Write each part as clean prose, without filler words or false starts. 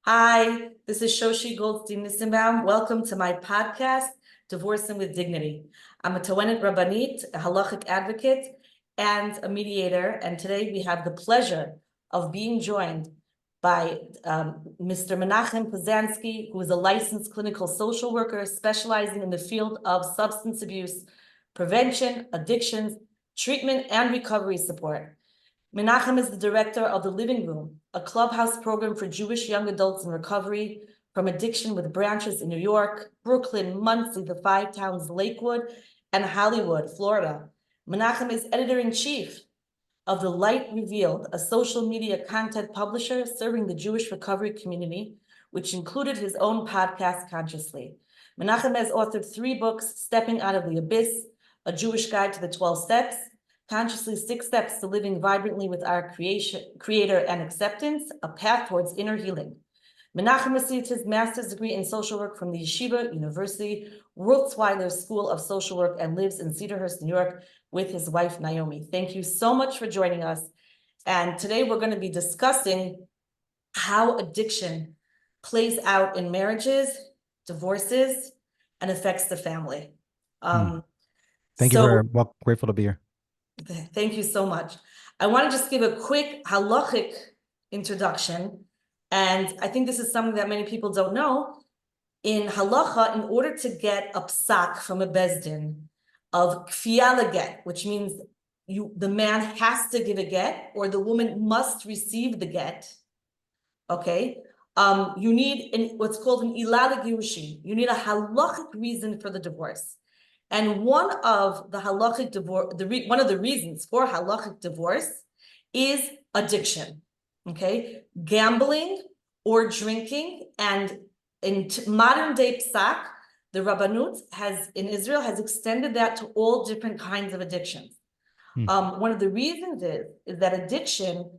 Hi, this is Shoshi Goldstein-Nissenbaum. Welcome to my podcast, Divorcing with Dignity. I'm a Tawenet Rabbanit, a halachic advocate, and a mediator. And today we have the pleasure of being joined by Mr. Menachem Pozansky, who is a licensed clinical social worker specializing in the field of substance abuse, prevention, addictions, treatment, and recovery support. Menachem is the director of The Living Room, a clubhouse program for Jewish young adults in recovery from addiction with branches in New York, Brooklyn, Muncie, the Five Towns, Lakewood, and Hollywood, Florida. Menachem is editor-in-chief of The Light Revealed, a social media content publisher serving the Jewish recovery community, which included his own podcast, Consciously. Menachem has authored 3 books, Stepping Out of the Abyss, A Jewish Guide to the 12 Steps, Consciously 6 Steps to Living Vibrantly with Our Creator and Acceptance, A Path Towards Inner Healing. Menachem received his master's degree in social work from the Yeshiva University Wurzweiler School of Social Work and lives in Cedarhurst, New York, with his wife, Naomi. Thank you so much for joining us. And today we're going to be discussing how addiction plays out in marriages, divorces, and affects the family. Thank you very well. Grateful to be here. Thank you so much. I want to just give a quick halachic introduction. And I think this is something that many people don't know. In halacha, in order to get a psak from a bezdin of kfiyah leget, which means the man has to give a get or the woman must receive the get, okay? You need what's called an ilah legirushin. You need a halachic reason for the divorce. And one of the halachic divorce, one of the reasons for halachic divorce is addiction, okay? Gambling or drinking. And in modern day psak, the Rabbanut in Israel has extended that to all different kinds of addictions. One of the reasons is that addiction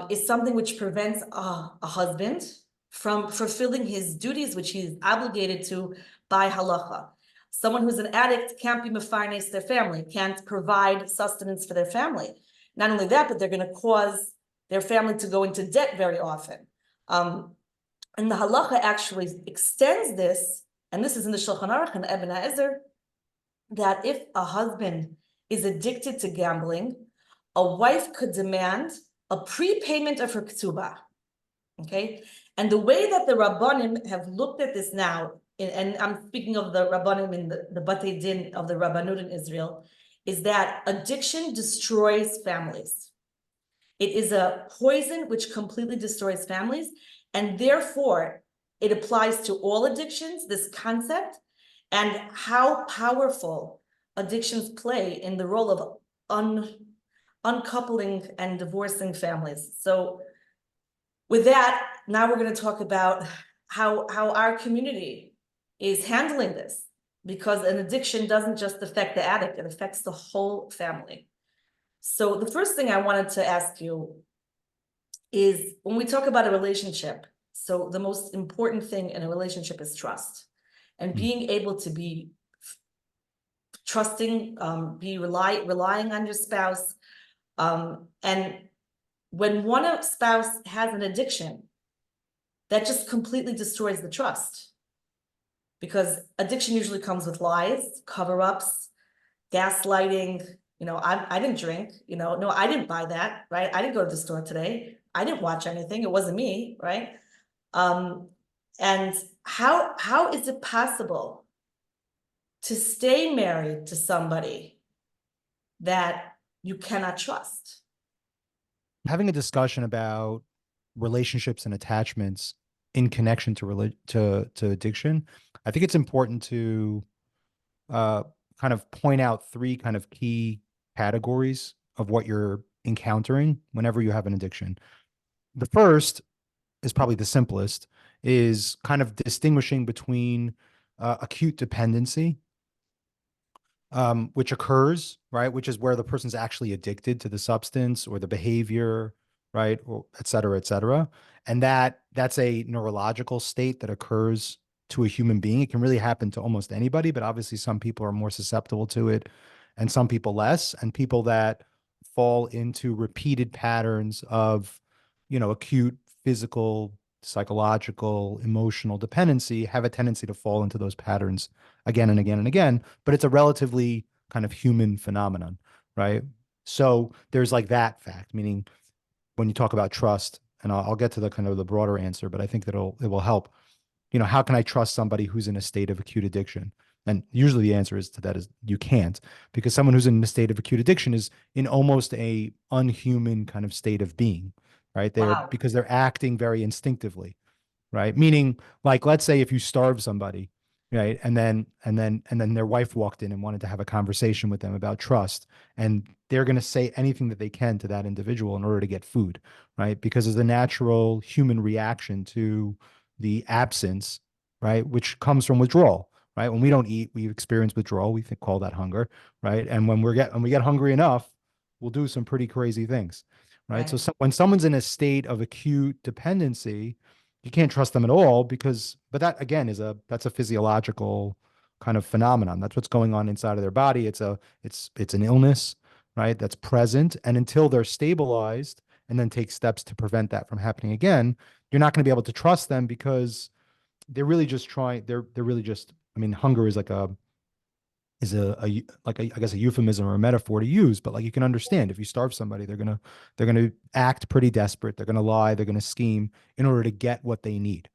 is something which prevents a husband from fulfilling his duties, which he is obligated to by halacha. Someone who's an addict can't be mefarnes their family, can't provide sustenance for their family. Not only that, but they're going to cause their family to go into debt very often. And the halacha actually extends this, and this is in the Shulchan Aruch and Eben HaEzer, that if a husband is addicted to gambling, a wife could demand a prepayment of her ketubah. Okay? And the way that the Rabbanim have looked at this now, and I'm speaking of the Rabbanim in the Batei Din of the Rabbanut in Israel, is that addiction destroys families. It is a poison which completely destroys families, and therefore it applies to all addictions, this concept, and how powerful addictions play in the role of uncoupling and divorcing families. So with that, now we're going to talk about how our community is handling this, because an addiction doesn't just affect the addict, it affects the whole family. So the first thing I wanted to ask you is, when we talk about a relationship, so the most important thing in a relationship is trust, and being able to be trusting, relying on your spouse. And when one spouse has an addiction, that just completely destroys the trust, because addiction usually comes with lies, cover-ups, gaslighting. I didn't drink, no, I didn't buy that, right? I didn't go to the store today. I didn't watch anything. It wasn't me, right? And how is it possible to stay married to somebody that you cannot trust? Having a discussion about relationships and attachments in connection to addiction, I think it's important to kind of point out 3 kind of key categories of what you're encountering whenever you have an addiction. The first is probably the simplest, is kind of distinguishing between acute dependency, which occurs, right, which is where the person's actually addicted to the substance or the behavior, right, or et cetera, et cetera. And that's a neurological state that occurs to a human being. It can really happen to almost anybody, but obviously some people are more susceptible to it and some people less. And people that fall into repeated patterns of, acute physical psychological, emotional dependency have a tendency to fall into those patterns again and again and again, but it's a relatively kind of human phenomenon, right? So there's like that fact, meaning when you talk about trust, and I'll get to the kind of the broader answer, but I think that it will help. How can I trust somebody who's in a state of acute addiction? And usually the answer is to that is you can't, because someone who's in a state of acute addiction is in almost a unhuman kind of state of being, right? Wow. Because they're acting very instinctively, right? Meaning, like, let's say if you starve somebody, right, and then their wife walked in and wanted to have a conversation with them about trust, and they're going to say anything that they can to that individual in order to get food, right? Because it's the natural human reaction to the absence, right, which comes from withdrawal. Right, when we don't eat, we experience withdrawal. Call that hunger, right? And when we get hungry enough, we'll do some pretty crazy things, right? Right. When someone's in a state of acute dependency, you can't trust them at all but that again that's a physiological kind of phenomenon. That's what's going on inside of their body. It's an illness, right? That's present. And until they're stabilized and then take steps to prevent that from happening again, you're not going to be able to trust them because they're really just they're really just, I mean, hunger is like I guess a euphemism or a metaphor to use, but like you can understand if you starve somebody, they're gonna act pretty desperate. They're gonna lie. They're gonna scheme in order to get what they need.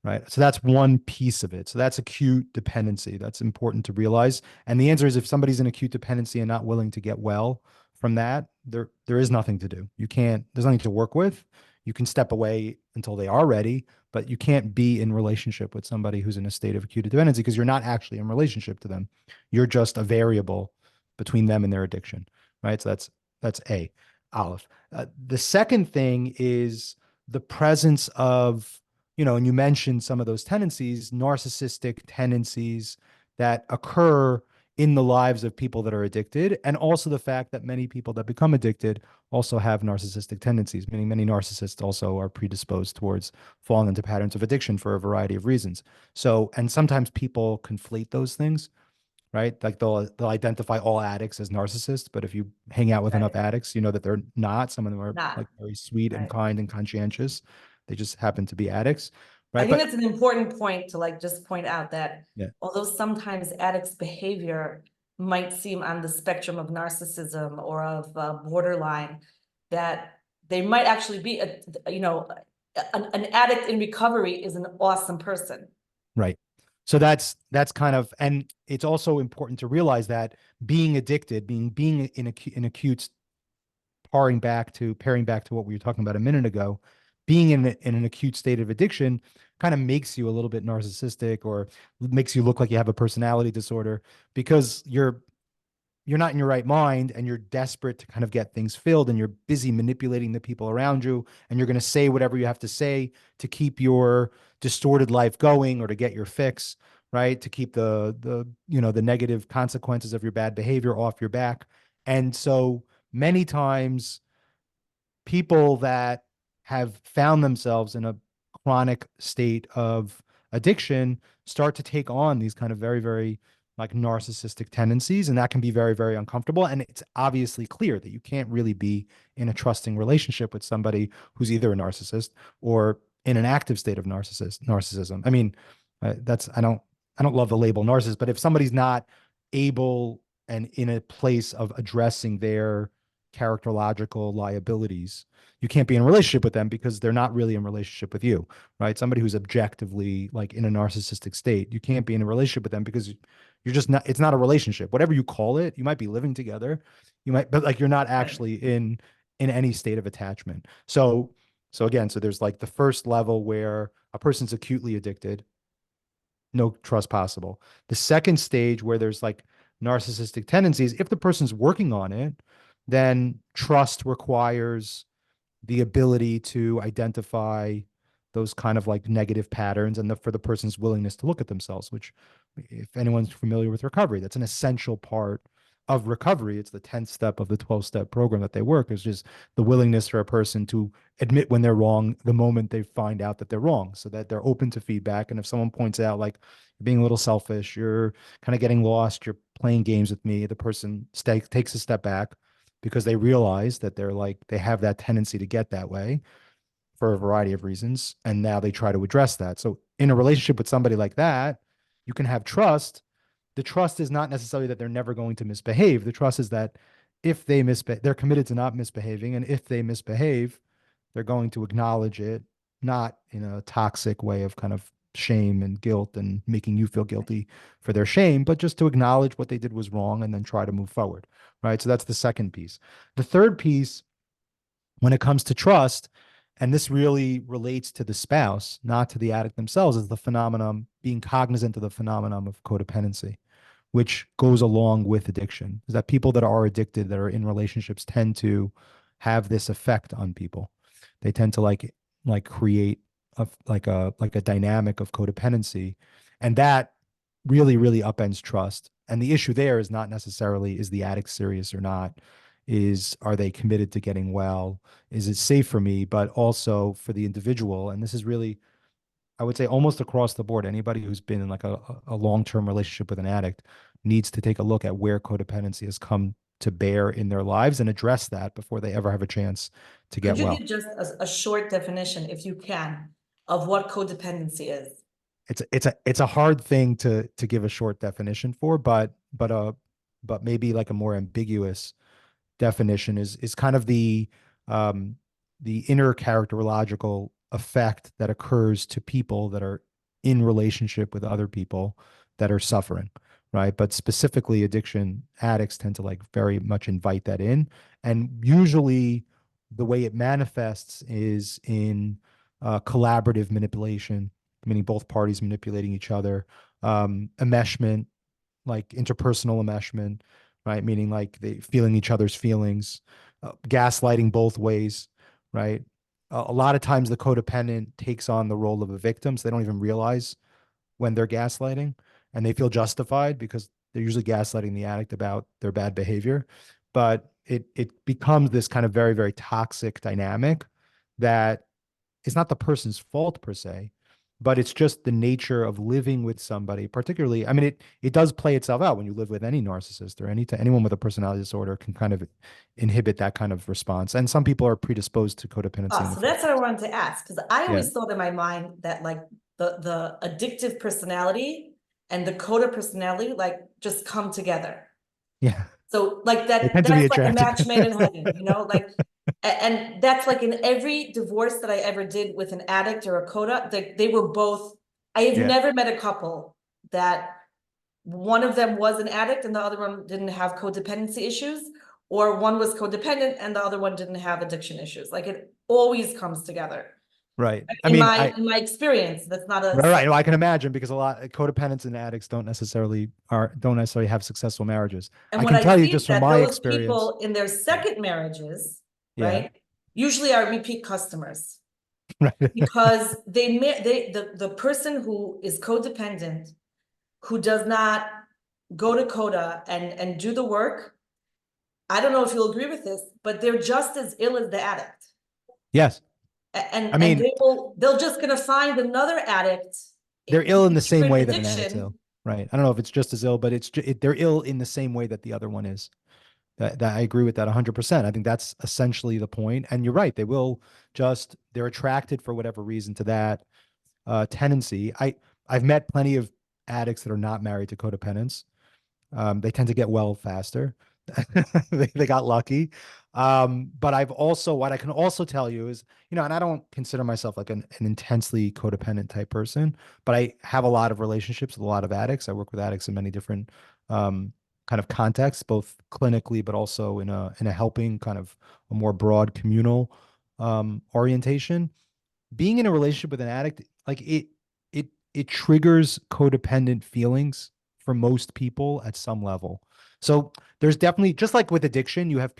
Right. So that's one piece of it. So that's acute dependency. That's important to realize. And the answer is if somebody's in acute dependency and not willing to get well from that, there is nothing to do. There's nothing to work with. You can step away until they are ready, but you can't be in relationship with somebody who's in a state of acute dependency because you're not actually in relationship to them. You're just a variable between them and their addiction. Right. So that's A, Aleph. The second thing is the presence of, and you mentioned some of those tendencies, narcissistic tendencies that occur in the lives of people that are addicted, and also the fact that many people that become addicted also have narcissistic tendencies, meaning many narcissists also are predisposed towards falling into patterns of addiction for a variety of reasons. So, and sometimes people conflate those things, right? Like they'll identify all addicts as narcissists, but if you hang out with enough Right. addicts, you know that they're not. Some of them are Not like very sweet and right. kind and conscientious. They just happen to be addicts, I right? think But that's an important point to like just point out that yeah, although sometimes addicts' behavior might seem on the spectrum of narcissism or of borderline, that they might actually be an addict in recovery is an awesome person. right. So that's kind of, and it's also important to realize that being addicted, being in acute, pairing back to what we were talking about a minute ago, being in an acute state of addiction kind of makes you a little bit narcissistic or makes you look like you have a personality disorder because you're not in your right mind and you're desperate to kind of get things filled and you're busy manipulating the people around you and you're going to say whatever you have to say to keep your distorted life going or to get your fix, right? To keep the negative consequences of your bad behavior off your back. And so many times people that have found themselves in a chronic state of addiction start to take on these kind of very, very like narcissistic tendencies. And that can be very, very uncomfortable. And it's obviously clear that you can't really be in a trusting relationship with somebody who's either a narcissist or in an active state of narcissism. I mean, I don't love the label narcissist, but if somebody's not able and in a place of addressing their characterological liabilities, you can't be in a relationship with them because they're not really in relationship with you, right? Somebody who's objectively like in a narcissistic state, you can't be in a relationship with them because you're just not, it's not a relationship. Whatever you call it, you might be living together, but like you're not Right. actually in any state of attachment. So there's like the first level where a person's acutely addicted, no trust possible. The second stage where there's like narcissistic tendencies, if the person's working on it, then trust requires the ability to identify those kind of like negative patterns and for the person's willingness to look at themselves, which if anyone's familiar with recovery, that's an essential part of recovery. It's the 10th step of the 12-step program that they work is just the willingness for a person to admit when they're wrong the moment they find out that they're wrong so that they're open to feedback. And if someone points out like you're being a little selfish, you're kind of getting lost, you're playing games with me, the person takes a step back because they realize that they have that tendency to get that way. for a variety of reasons. And now they try to address that. So in a relationship with somebody like that, you can have trust. The trust is not necessarily that they're never going to misbehave. The trust is that if they misbehave, they're committed to not misbehaving. And if they misbehave, they're going to acknowledge it, not in a toxic way of kind of shame and guilt and making you feel guilty for their shame, but just to acknowledge what they did was wrong and then try to move forward. Right. So that's the second piece. The third piece, when it comes to trust, and this really relates to the spouse, not to the addict themselves, is the phenomenon, being cognizant of the phenomenon of codependency, which goes along with addiction. Is that people that are addicted, that are in relationships, tend to have this effect on people. They tend to create a dynamic of codependency, and that really upends trust. And the issue there is not necessarily is the addict serious or not, is are they committed to getting well, is it safe for me, but also for the individual. And this is really, I would say, almost across the board, anybody who's been in like a long-term relationship with an addict needs to take a look at where codependency has come to bear in their lives and address that before they ever have a chance to Could get you well. give just a short definition, if you can, of what codependency is? It's a hard thing to give a short definition for, but maybe like a more ambiguous definition is kind of the inner characterological effect that occurs to people that are in relationship with other people that are suffering, right? But specifically addiction addicts tend to like very much invite that in. And usually the way it manifests is in collaborative manipulation, meaning both parties manipulating each other, enmeshment, like interpersonal enmeshment, right? Meaning like they feeling each other's feelings, gaslighting both ways, right? A lot of times the codependent takes on the role of a victim, so they don't even realize when they're gaslighting, and they feel justified because they're usually gaslighting the addict about their bad behavior. But it becomes this kind of very toxic dynamic that is not the person's fault per se, but it's just the nature of living with somebody. Particularly, I mean, it does play itself out when you live with any narcissist or anyone with a personality disorder can kind of inhibit that kind of response. And some people are predisposed to codependency in Oh, the so first that's what I place. wanted to ask, because I Yeah, always thought in my mind that like the addictive personality and the coda personality like just come together. yeah, So like they tend to be that's like a attracted. match made in heaven, you know, like and that's like in every divorce that I ever did with an addict or a coda, they were both, I have Yeah, never met a couple that one of them was an addict and the other one didn't have codependency issues, or one was codependent and the other one didn't have addiction issues. Like it always comes together. right. I In mean, my in my experience, that's not a right. Well, I can imagine because a lot of codependents and addicts don't necessarily have successful marriages. and I what can I tell you see is just from that my those experience. people in their Yeah. second marriages, Yeah. right, usually are repeat customers Right. because the person who is codependent, who does not go to coda and do the work, I don't know if you'll agree with this, but they're just as ill as the addict. Yes. I And mean, they'll just gonna find another addict they're with ill in a the same different way that an addict's addiction. ill, right? I don't know if it's just as ill, but they're ill in the same way that the other one is. That I agree with that 100%. I think that's essentially the point. And you're right. They're attracted for whatever reason to that tendency. I've met plenty of addicts that are not married to codependents. They tend to get well faster. They got lucky. But what I can also tell you is, and I don't consider myself like an intensely codependent type person, but I have a lot of relationships with a lot of addicts. I work with addicts in many different kind of contexts, both clinically, but also in a helping kind of a more broad communal orientation. Being in a relationship with an addict, like it triggers codependent feelings for most people at some level. So there's definitely, just like with addiction, you have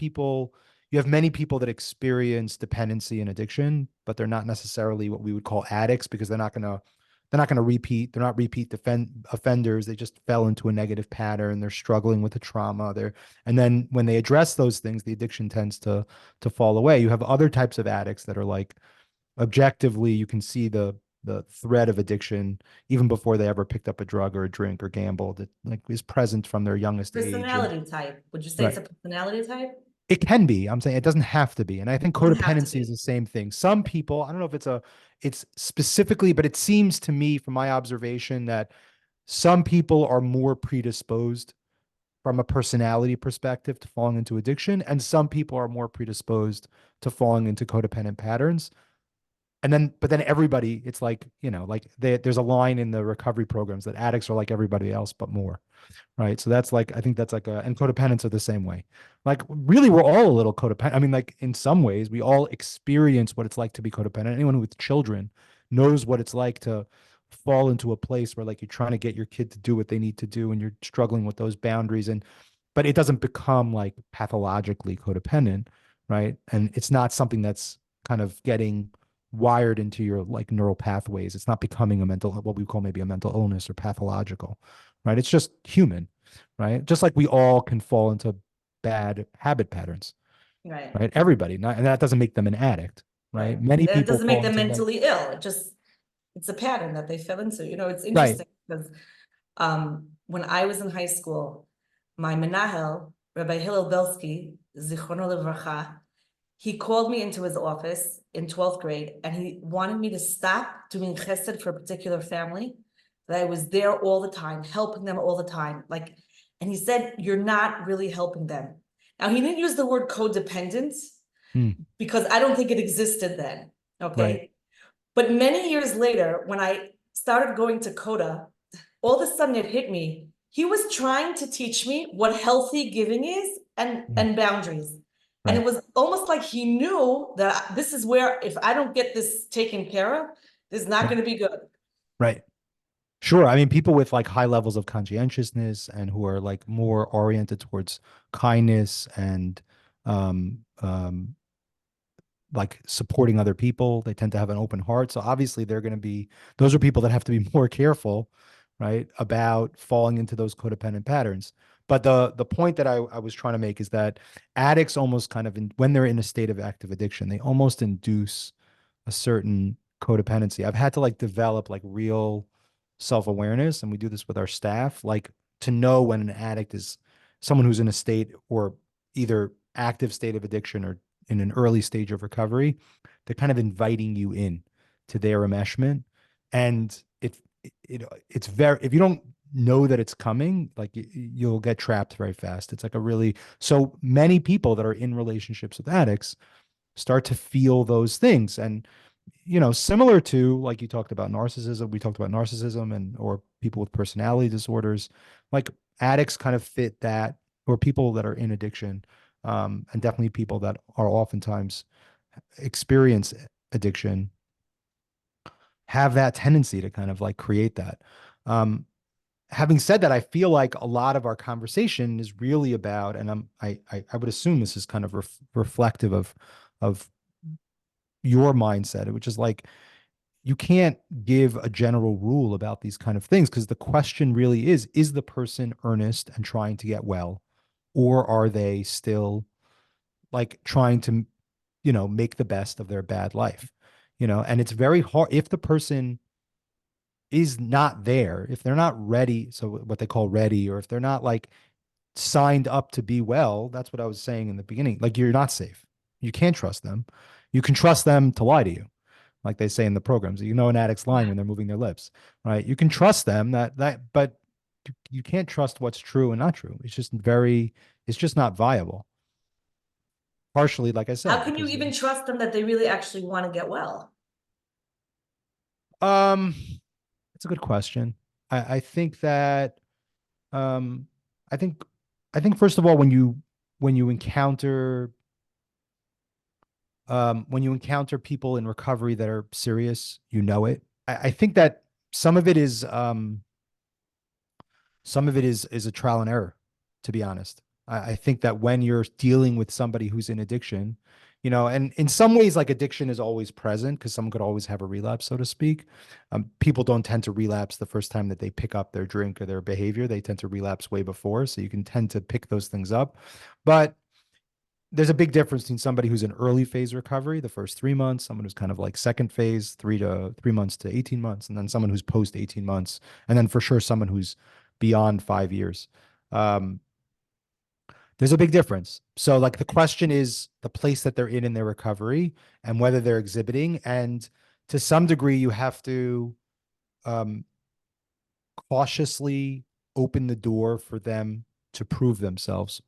many people that experience dependency and addiction, but they're not necessarily what we would call addicts because they're not going to repeat. They're not repeat offenders. They just fell into a negative pattern. They're struggling with the trauma. And then when they address those things, the addiction tends to fall away. You have other types of addicts that are like objectively, you can see the threat of addiction even before they ever picked up a drug or a drink or gambled. It like is present from their youngest age. And Personality type. Would you say it's right, a personality type? It can be. I'm saying it doesn't have to be. And I think Doesn't have to codependency is be. the same thing. Some people, I don't know if it's specifically, but it seems to me from my observation that some people are more predisposed from a personality perspective to falling into addiction, and some people are more predisposed to falling into codependent patterns. And then, but then everybody, it's like, like there's a line in the recovery programs that addicts are like everybody else, but more. Right. So that's like, I think that's like and codependents are the same way. Like, really, we're all a little codependent. I mean, like, in some ways, we all experience what it's like to be codependent. Anyone with children knows what it's like to fall into a place where, like, you're trying to get your kid to do what they need to do and you're struggling with those boundaries. But it doesn't become like pathologically codependent. Right. And it's not something that's kind of getting wired into your like neural pathways. It's not becoming a mental, what we call maybe a mental illness or pathological, right? It's just human, right? Just like we all can fall into bad habit patterns, Right. right? Everybody, not, and that doesn't make them an addict, right? Right. Many And it people doesn't make fall them into like, mentally ill. It's a pattern that they fell into. It's right. interesting because when I was in high school, my menahel, Rabbi Hillel Belsky, Zichrono Livracha, he called me into his office in 12th grade and he wanted me to stop doing chesed for a particular family, that I was there all the time, helping them all the time. And he said, you're not really helping them. Now, he didn't use the word codependence Hmm, because I don't think it existed then, right. okay? But many years later, when I started going to Coda, all of a sudden it hit me. He was trying to teach me what healthy giving is Hmm, and boundaries. And it right. was almost like he knew that this is where, if I don't get this taken care of, this is not Right. going to be good. Right. Sure. I mean, people with like high levels of conscientiousness and who are like more oriented towards kindness and um, um, like supporting other people. They tend to have an open heart. So obviously they're going to be, those are people that have to be more careful, right, about falling into those codependent patterns. But the point that I was trying to make is that addicts almost kind of when they're in a state of active addiction, they almost induce a certain codependency. I've had to like develop like real self-awareness, and we do this with our staff, like to know when an addict is someone who's in a state or either active state of addiction or in an early stage of recovery. They're kind of inviting you in to their enmeshment. And it's very, if you don't know that it's coming, like you'll get trapped very fast. It's like a really, so many people that are in relationships with addicts start to feel those things. And similar to like you talked about narcissism, we talked about narcissism and or people with personality disorders, like addicts kind of fit that, or people that are in addiction, and definitely people that are oftentimes experience addiction have that tendency to kind of like create that. Um, Having said that, I feel like a lot of our conversation is really about, and I would assume this is kind of reflective of your mindset, which is like you can't give a general rule about these kind of things because the question really is the person earnest and trying to get well, or are they still like trying to, make the best of their bad life? And it's very hard if the person is not there, if they're not ready, so what they call ready, or if they're not like signed up to be well, that's what I was saying in the beginning. Like, you're not safe. You can't trust them. You can trust them to lie to you, like they say in the programs. An addict's lying when they're moving their lips, right? You can trust them but you can't trust what's true and not true. It's just not viable. Partially, like I How said, can you because even trust them that they really actually want to get well? um, it's a good question. I think that um, I think I think first of all, when you encounter when you encounter people in recovery that are serious, it. I think that some of it is is a trial and error, to be honest. I think that when you're dealing with somebody who's in addiction, and in some ways, like addiction is always present because someone could always have a relapse, so to speak. People don't tend to relapse the first time that they pick up their drink or their behavior. They tend to relapse way before. So you can tend to pick those things up. But there's a big difference between somebody who's in early phase recovery, the first 3 months, someone who's kind of like second phase, 3 months to 18 months, and then someone who's post 18 months, and then for sure someone who's beyond 5 years. Um, There's a big difference. So like the question is the place that they're in their recovery and whether they're exhibiting. And to some degree, you have to um, cautiously open the door for them to prove themselves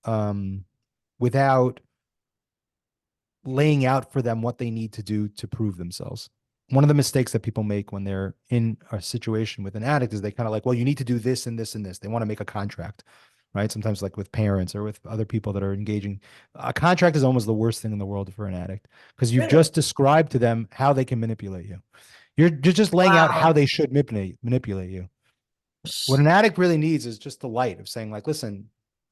um, without laying out for them what they need to do to prove themselves. One of the mistakes that people make when they're in a situation with an addict is they kind of like, well, you need to do this and this and this. They want to make a contract, right? Sometimes like with parents or with other people that are engaging. A contract is almost the worst thing in the world for an addict because you've Really? just described to them how they can manipulate you. You're just laying out how Wow. they should manipulate you. What an addict really needs is just the light of saying like, listen,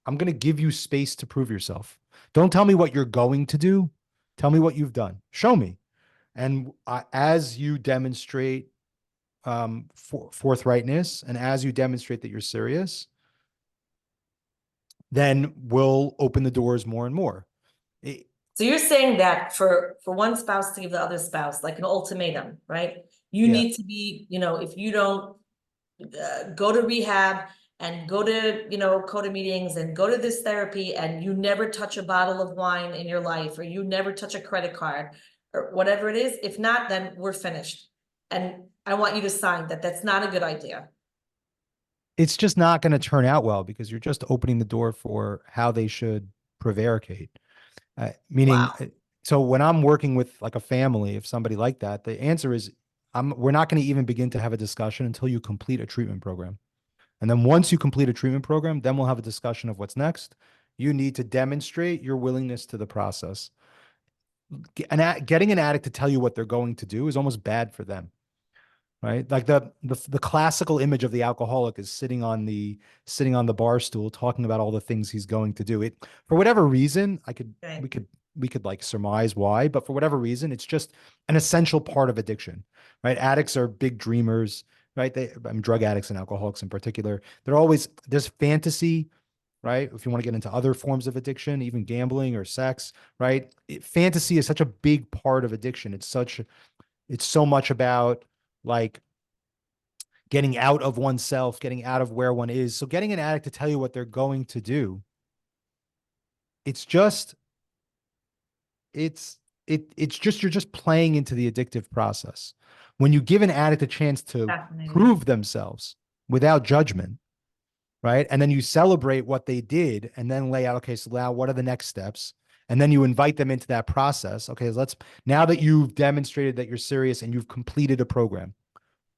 I'm going to give you space to prove yourself. Don't tell me what you're going to do. Tell me what you've done. Show me. And as you demonstrate forthrightness and as you demonstrate that you're serious, then we'll open the doors more and more. So you're saying that for one spouse to give the other spouse like an ultimatum, right? You Yeah. need to be, if you don't go to rehab and go to, CODA meetings and go to this therapy and you never touch a bottle of wine in your life or you never touch a credit card or whatever it is. If not, then we're finished. And I want you to sign that that's not a good idea. It's just not going to turn out well because you're just opening the door for how they should prevaricate. Meaning, Wow. so when I'm working with like a family, if somebody like that, the answer is we're not going to even begin to have a discussion until you complete a treatment program. And then once you complete a treatment program, then we'll have a discussion of what's next. You need to demonstrate your willingness to the process. Getting an addict to tell you what they're going to do is almost bad for them, right? Like the classical image of the alcoholic is sitting on the bar stool talking about all the things he's going to do. It for whatever reason, Okay. we could like surmise why, but for whatever reason, it's just an essential part of addiction, right? Addicts are big dreamers, right? Drug addicts and alcoholics in particular. There's fantasy, right? If you want to get into other forms of addiction, even gambling or sex, right? Fantasy is such a big part of addiction. It's so much about like getting out of oneself, getting out of where one is. So getting an addict to tell you what they're going to do, it's just it's just you're just playing into the addictive process. When you give an addict a chance to Fascinating. prove themselves without judgment, right? And then you celebrate what they did and then lay out, okay, so now what are the next steps? And then you invite them into that process. Okay, now that you've demonstrated that you're serious and you've completed a program,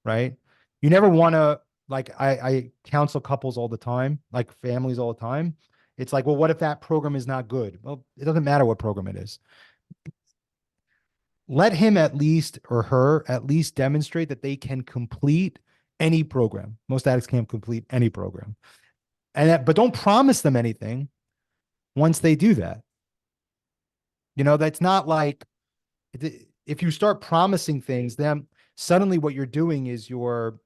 right? You never want to, like, I counsel couples all the time, like families all the time. It's like, well, what if that program is not good? Well, it doesn't matter what program it is. Let him at least or her at least demonstrate that they can complete any program. Most addicts can't complete any program. But don't promise them anything once they do that. That's not like if you start promising things, then suddenly what you're doing is you're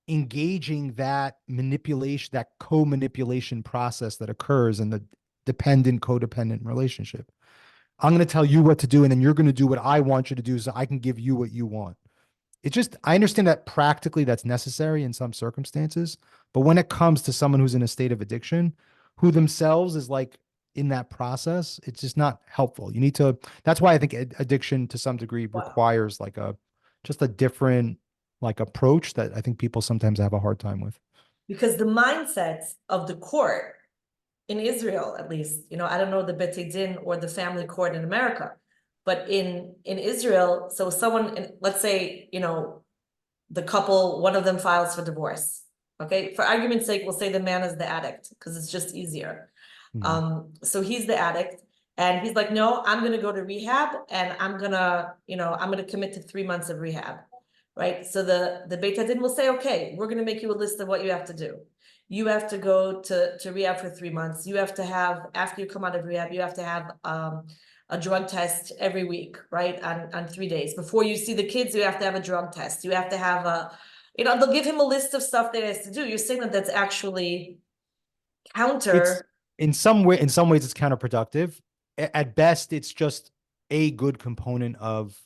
engaging that manipulation, that co-manipulation process that occurs in the dependent codependent relationship. I'm going to tell you what to do, and then you're going to do what I want you to do so I can give you what you want. I understand that practically that's necessary in some circumstances, but when it comes to someone who's in a state of addiction, who themselves is like in that process, it's just not helpful. That's why I think addiction to some degree Wow. requires just a different like approach that I think people sometimes have a hard time with. Because the mindsets of the court in Israel, at least, I don't know the Bet Din or the family court in America, but in Israel, so someone, let's say, the couple, one of them files for divorce. Okay, for argument's sake, we'll say the man is the addict because it's just easier. Mhm. So he's the addict, and he's like, no, I'm gonna go to rehab, and I'm gonna commit to 3 months of rehab, right? So the Beit Din will say, okay, we're gonna make you a list of what you have to do. You have to go to rehab for 3 months. You have to have, after you come out of rehab, you have to have a drug test every week, right? On 3 days. Before you see the kids, you have to have a drug test. You have to have they'll give him a list of stuff that he has to do. You're saying that that's actually It's counter. in some ways it's counterproductive. At best, it's just a good component of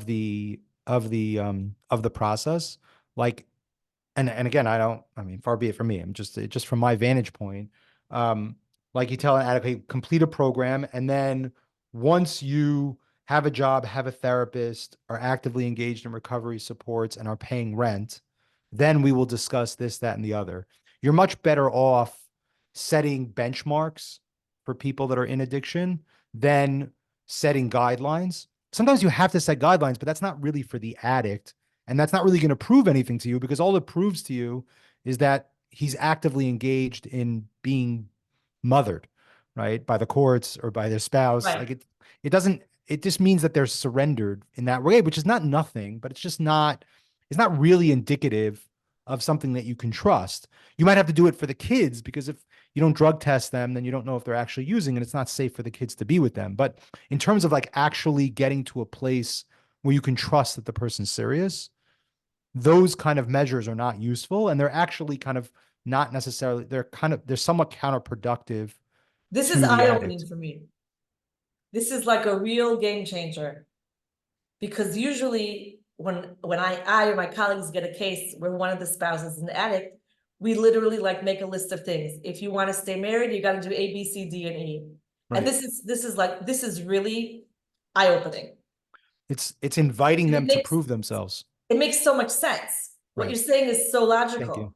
the process. Like and again, I mean, far be it from me. I'm just from my vantage point. Um, like you tell an addict, hey, complete a program, and then once you have a job, have a therapist, are actively engaged in recovery supports, and are paying rent, then we will discuss this, that, and the other. You're much better off setting benchmarks for people that are in addiction than setting guidelines. Sometimes you have to set guidelines, but that's not really for the addict. And that's not really going to prove anything to you, because all it proves to you is that he's actively engaged in being mothered, right, by the courts or by their spouse. Right. Like it doesn't, it just means that they're surrendered in that way, which is not nothing, but it's not really indicative of something that you can trust. You might have to do it for the kids, because if you don't drug test them, then you don't know if they're actually using, and it's not safe for the kids to be with them. But in terms of like actually getting to a place where you can trust that the person's serious, those kind of measures are not useful, and they're actually kind of not necessarily, they're somewhat counterproductive This is to the eye-opening addict. for me. This is like a real game changer, because usually when I or my colleagues get a case where one of the spouses is an addict, we literally like make a list of things. If you want to stay married, you got to do A, B, C, D, and E. And Right. this is really eye-opening. It's inviting And them to prove themselves. it makes so much sense. What Right. you're saying is so Thank you. logical,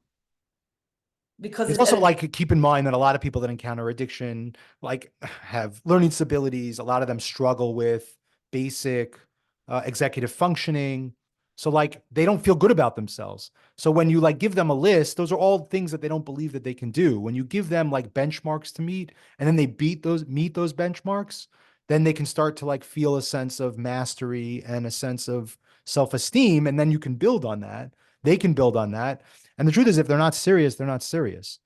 because It's also like, keep in mind that a lot of people that encounter addiction like have learning disabilities. A lot of them struggle with basic executive functioning. So like they don't feel good about themselves. So when you like give them a list, those are all things that they don't believe that they can do. When you give them like benchmarks to meet, and then they meet those benchmarks, then they can start to like feel a sense of mastery and a sense of self-esteem. And then you can build on that. They can build on that. And the truth is, if they're not serious, they're not serious,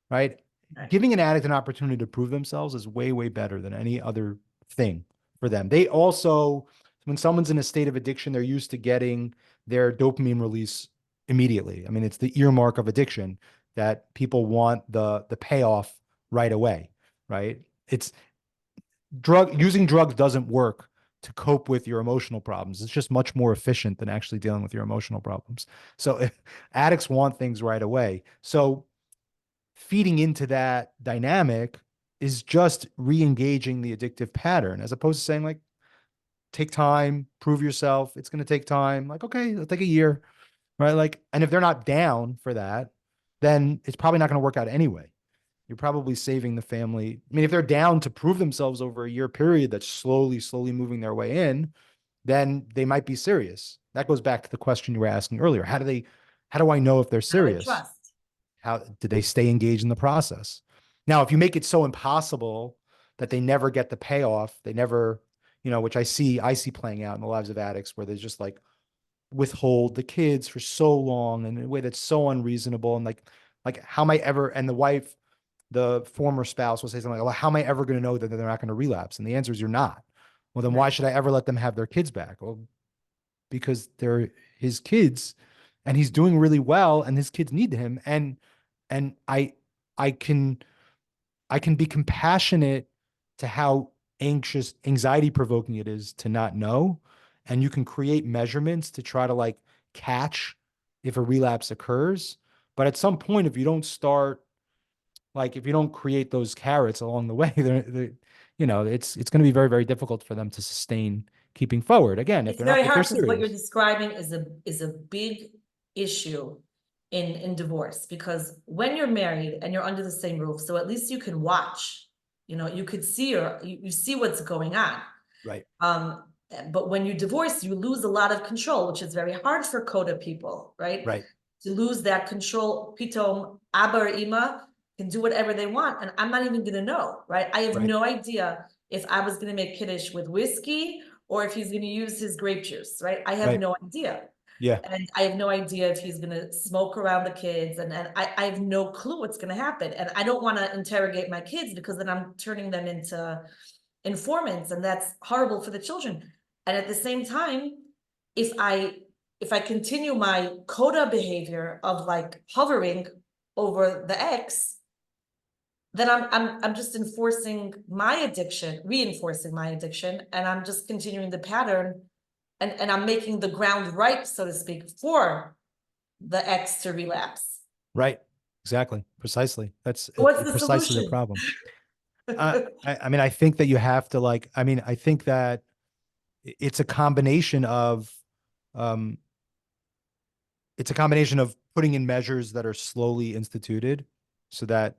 right? right, Giving an addict an opportunity to prove themselves is way, way better than any other thing for them. They also, when someone's in a state of addiction, they're used to getting their dopamine release immediately. I mean, it's the earmark of addiction that people want the payoff right away, right? It's using drugs doesn't work to cope with your emotional problems. It's just much more efficient than actually dealing with your emotional problems. So if addicts want things right away. So feeding into that dynamic is just re-engaging the addictive pattern, as opposed to saying like, take time, prove yourself. It's going to take time. Like, okay, it'll take a year, right? Like, and if they're not down for that, then it's probably not going to work out anyway. You're probably saving the family. I mean, if they're down to prove themselves over a year period, that's slowly, slowly moving their way in, then they might be serious. That goes back to the question you were asking earlier. How do I know if they're how do I serious? trust? How did they stay engaged in the process? Now, if you make it so impossible that they never get the payoff, they never, which I see playing out in the lives of addicts, where they just like withhold the kids for so long in a way that's so unreasonable. And like how am I ever, and the former spouse will say something like, well, how am I ever going to know that they're not going to relapse? And the answer is you're not. Well, then why Right. should I ever let them have their kids back? Well, because they're his kids, and he's doing really well, and his kids need him. And I can be compassionate to how anxiety provoking it is to not know. And you can create measurements to try to like catch if a relapse occurs. But at some point, if you don't start, like if you don't create those carrots along the way, it's going to be very, very difficult for them to sustain keeping forward. Again, It's very if they're hard, because what you're serious. describing is a big issue in divorce, because when you're married and you're under the same roof, so at least you can watch, you could see, or you see what's going on. Right. Um, but when you divorce, you lose a lot of control, which is very hard for coda people, right? Right. To lose that control. Pitom, Abba or Ima can do whatever they want, and I'm not even gonna know, right? I have Right. no idea if I was gonna make kiddush with whiskey or if he's gonna use his grape juice, right? I have Right. no idea. Yeah. And I have no idea if he's gonna smoke around the kids, and I have no clue what's gonna happen. And I don't want to interrogate my kids, because then I'm turning them into informants, and that's horrible for the children. And at the same time, if I continue my coda behavior of like hovering over the ex, then I'm just reinforcing my addiction, and I'm just continuing the pattern, and I'm making the ground ripe, so to speak, for the ex to relapse. Right. Exactly. Precisely. That's What's the precisely the solution? problem. I mean, I think that you have to like, I mean, I think that it's a combination of, um, it's a combination of putting in measures that are slowly instituted so that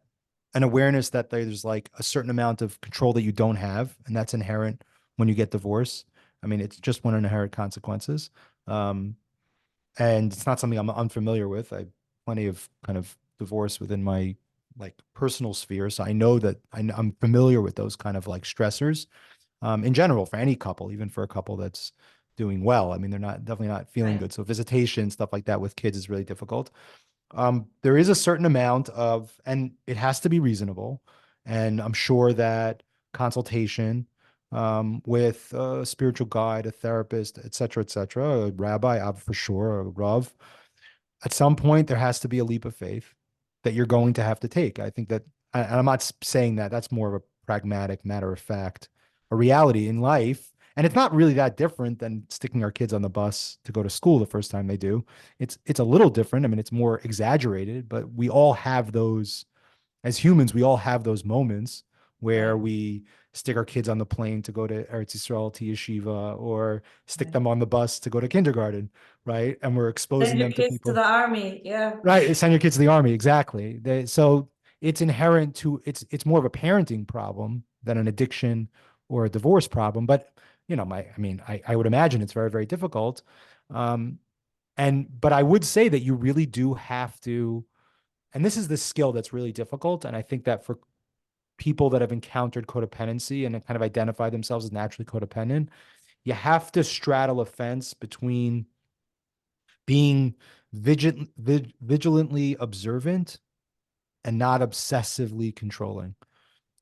an awareness that there's like a certain amount of control that you don't have, and that's inherent when you get divorced. I mean, it's just one inherent consequences. Um, and it's not something I'm unfamiliar with. I plenty of kind of divorce within my like personal sphere, so I know that I'm familiar with those kind of like stressors in general for any couple, even for a couple that's doing well. I mean, they're not definitely not feeling Right, good. So visitation stuff like that with kids is really difficult. There is a certain amount of, and it has to be reasonable. And I'm sure that consultation with a spiritual guide, a therapist, et cetera, a rabbi, for sure, a rav, at some point there has to be a leap of faith that you're going to have to take. I think that, and I'm not saying that, that's more of a pragmatic matter of fact, a reality in life. And it's not really that different than sticking our kids on the bus to go to school the first time they do. It's a little different. I mean, it's more exaggerated, but we all have those as humans, we all have those moments where right, we stick our kids on the plane to go to Eretz Yisrael to yeshiva, or stick right. them on the bus to go to kindergarten, right? And we're Send exposing your them to kids to people. the army. Yeah. Right. Send your kids to the army. Exactly. So it's inherent to, it's more of a parenting problem than an addiction or a divorce problem. But I mean, I would imagine it's very, very difficult. Um, but I would say that you really do have to, and this is the skill that's really difficult. And I think that for people that have encountered codependency and kind of identify themselves as naturally codependent, you have to straddle a fence between being vigilantly observant and not obsessively controlling.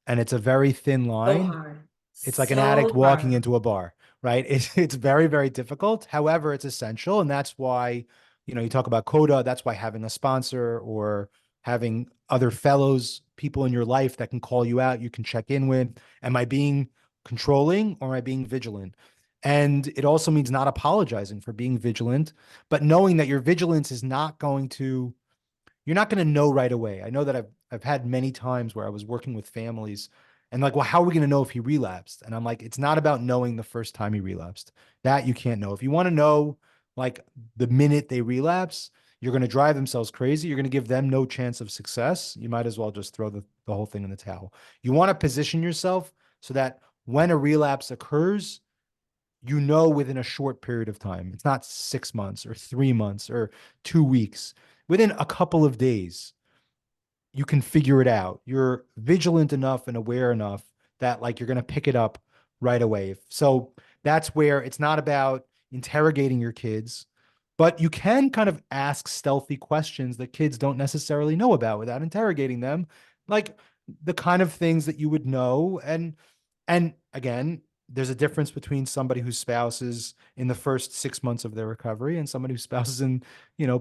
And it's a very thin So line. hard. It's like an addict So walking hard. into a bar, right? It's very, very difficult. However, it's essential. And that's why, you talk about coda. That's why having a sponsor or having other fellows, people in your life that can call you out, you can check in with, am I being controlling or am I being vigilant? And it also means not apologizing for being vigilant, but knowing that your vigilance is not going to, you're not going to know right away. I know that I've had many times where I was working with families and like, well, how are we going to know if he relapsed? And I'm like, it's not about knowing the first time he relapsed. That you can't know. If you want to know like the minute they relapse, you're going to drive themselves crazy. You're going to give them no chance of success. You might as well just throw the whole thing in the towel. You want to position yourself so that when a relapse occurs, within a short period of time. It's not 6 months or 3 months or 2 weeks. Within a couple of days, you can figure it out. You're vigilant enough and aware enough that like you're going to pick it up right away. So that's where it's not about interrogating your kids, but you can kind of ask stealthy questions that kids don't necessarily know about without interrogating them, like the kind of things that you would know. And again, there's a difference between somebody whose spouse is in the first 6 months of their recovery and somebody whose spouse is in,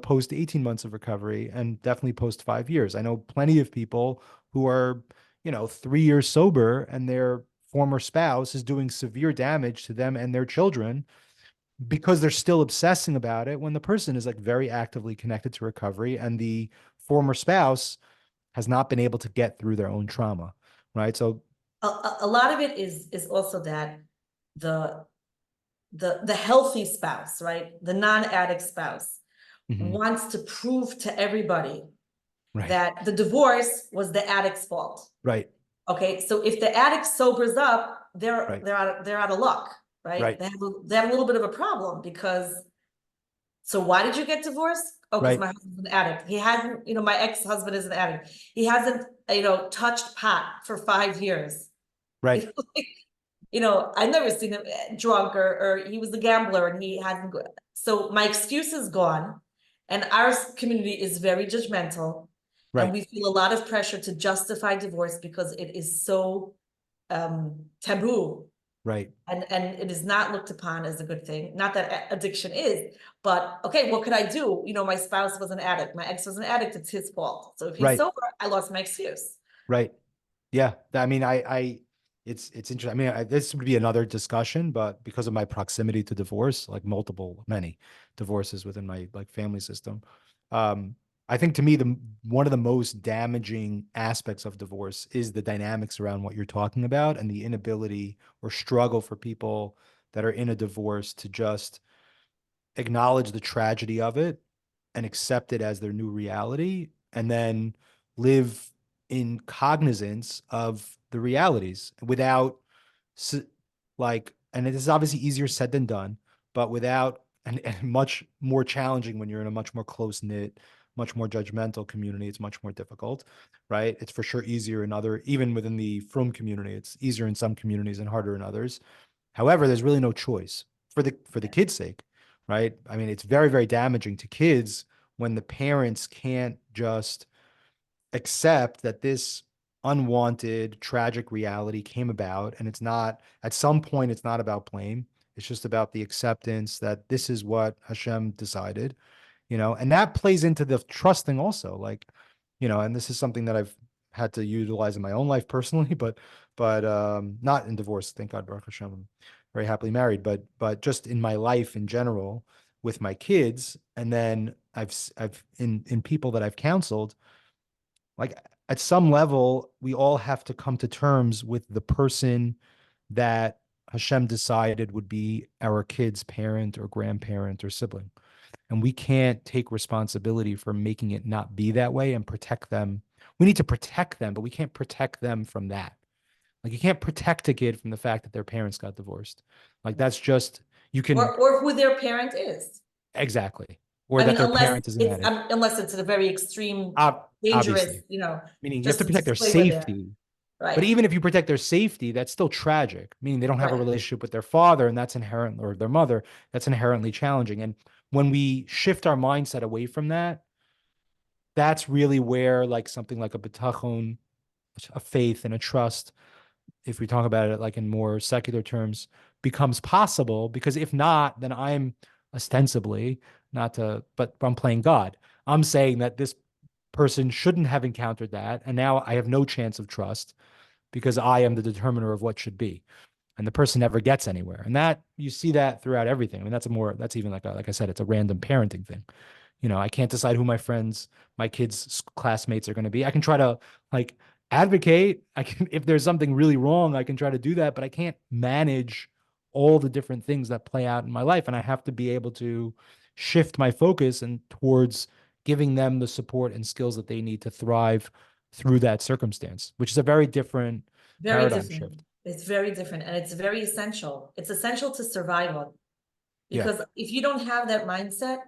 post 18 months of recovery and definitely post 5 years. I know plenty of people who are, 3 years sober and their former spouse is doing severe damage to them and their children because they're still obsessing about it when the person is like very actively connected to recovery and the former spouse has not been able to get through their own trauma. Right. So, A lot of it is also that the the healthy spouse, right? The non-addict spouse mhm, wants to prove to everybody right. that the divorce was the addict's fault. Right. Okay, so if the addict sobers up, they're Right. they're out of luck, right? Right. They have a little bit of a problem because so why did you get divorced? Oh, because Right. my husband's an addict. He hasn't, my ex-husband is an addict. He hasn't, touched pot for 5 years. Right. I've never seen him drunk or he was a gambler and he hadn't. So my excuse is gone. And our community is very judgmental. And Right. we feel a lot of pressure to justify divorce because it is so taboo Right. and it is not looked upon as a good thing. Not that addiction is, but okay, what could I do? My spouse was an addict. My ex was an addict. It's his fault. So if he's Right. sober, I lost my excuse. Right. Yeah. I mean, it's interesting. I mean, this would be another discussion, but because of my proximity to divorce, like many divorces within my like family system, I think to me, one of the most damaging aspects of divorce is the dynamics around what you're talking about and the inability or struggle for people that are in a divorce to just acknowledge the tragedy of it and accept it as their new reality, and then live in cognizance of the realities without like, and it is obviously easier said than done, but without, and much more challenging when you're in a much more close knit, much more judgmental community. It's much more difficult, right? It's for sure easier in other, even within the frum community, it's easier in some communities and harder in others. However, there's really no choice for the kids' sake, right? I mean, it's very, very damaging to kids when the parents can't just accept that this unwanted, tragic reality came about. And it's not, at some point, it's not about blame. It's just about the acceptance that this is what Hashem decided, and that plays into the trusting also. Like, and this is something that I've had to utilize in my own life personally, but not in divorce. Thank God, Baruch Hashem, I'm very happily married, but just in my life in general with my kids. And then I've in people that I've counseled, like at some level, we all have to come to terms with the person that Hashem decided would be our kid's parent or grandparent or sibling. And we can't take responsibility for making it not be that way and protect them. We need to protect them, but we can't protect them from that. Like you can't protect a kid from the fact that their parents got divorced. Like that's just, you can, or who their parent is. exactly. Or I that mean, their parent is an addict. unless it's a very extreme, dangerous, Obviously, meaning you have just to to protect their display where they're safety. But right. even if you protect their safety, that's still tragic, meaning they don't have a Right. relationship with their father, and that's inherent, or their mother, that's inherently challenging. And when we shift our mindset away from that, that's really where like something like a bitachon, a faith and a trust, if we talk about it like in more secular terms, becomes possible. Because if not, then I'm ostensibly not to, but I'm playing God. I'm saying that this person shouldn't have encountered that. And now I have no chance of trust because I am the determiner of what should be. And the person never gets anywhere. And that you see that throughout everything. I mean, that's even like I said, it's a random parenting thing. I can't decide who my kids' classmates are going to be. I can try to like advocate. I can, if there's something really wrong, I can try to do that, but I can't manage all the different things that play out in my life. And I have to be able to shift my focus and towards giving them the support and skills that they need to thrive through that circumstance, which is a very different Very paradigm different. shift. It's very different, and it's very essential. It's essential to survival. Yeah. Because if you don't have that mindset,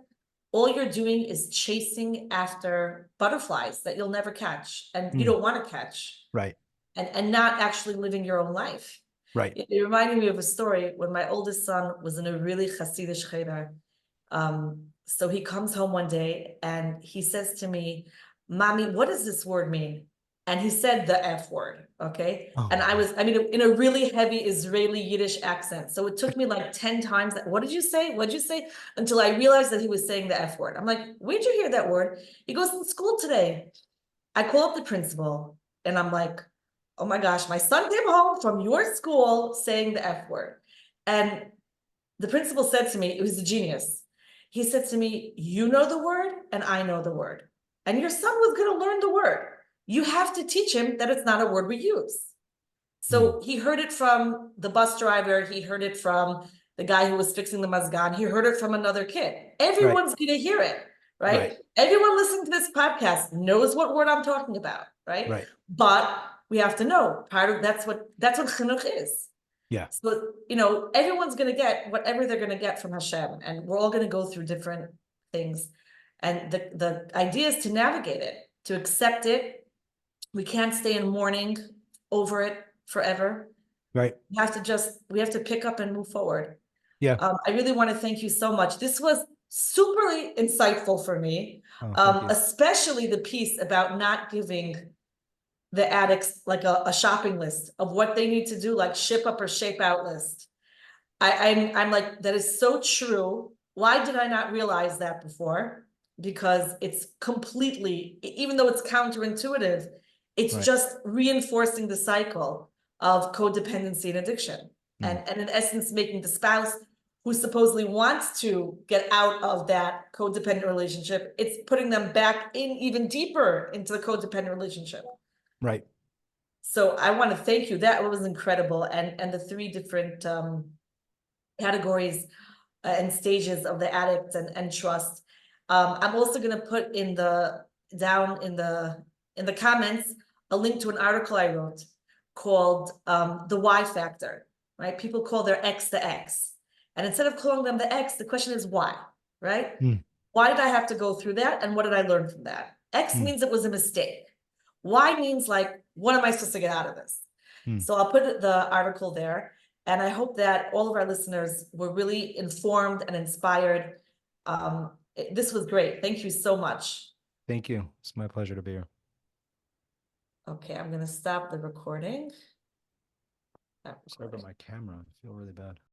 all you're doing is chasing after butterflies that you'll never catch and you Mm, don't want to catch, right. and not actually living your own life. Right. It reminded me of a story when my oldest son was in a really Hasidic cheder. So he comes home one day and he says to me, Mommy, what does this word mean? And he said the F word, okay? Oh And my God. I mean, in a really heavy Israeli Yiddish accent. So it took me like 10 times. What did you say? What did you say? Until I realized that he was saying the F word. I'm like, where'd you hear that word? He goes, in school today. I call up the principal and I'm like, oh my gosh, my son came home from your school saying the F word. And the principal said to me, it was a genius. He said to me, you know the word and I know the word. And your son was going to learn the word. You have to teach him that it's not a word we use. Mm, So he heard it from the bus driver. He heard it from the guy who was fixing the mazgan. He heard it from another kid. right. Everyone's going to hear it, Right. right? Everyone listening to this podcast knows what word I'm talking about, right? Right. But we have to know part of that's what chinuch is. Yeah. So, everyone's going to get whatever they're going to get from Hashem, and we're all going to go through different things. And the idea is to navigate it, to accept it. We can't stay in mourning over it forever. Right. We have to pick up and move forward. Yeah. I really want to thank you so much. This was superly insightful for me, Oh, thank you. especially the piece about not giving the addicts like a shopping list of what they need to do, like ship up or shape out list. I'm like, that is so true. Why did I not realize that before? Because it's completely, even though it's counterintuitive, it's Right. just reinforcing the cycle of codependency and addiction. Mm, And in essence, making the spouse who supposedly wants to get out of that codependent relationship, it's putting them back in even deeper into the codependent relationship. Right. So I want to thank you. That was incredible. And the three different categories and stages of the addict and trust. I'm also going to put in the down in the comments a link to an article I wrote called the why factor, right? People call their ex the X. And instead of calling them the X, the question is why, right? Why did I have to go through that? And what did I learn from that? X means it was a mistake. Why means like, what am I supposed to get out of this? So I'll put the article there. And I hope that all of our listeners were really informed and inspired. This was great. Thank you so much. Thank you. It's my pleasure to be here. Okay, I'm going to stop the recording. Sorry about my camera. I feel really bad.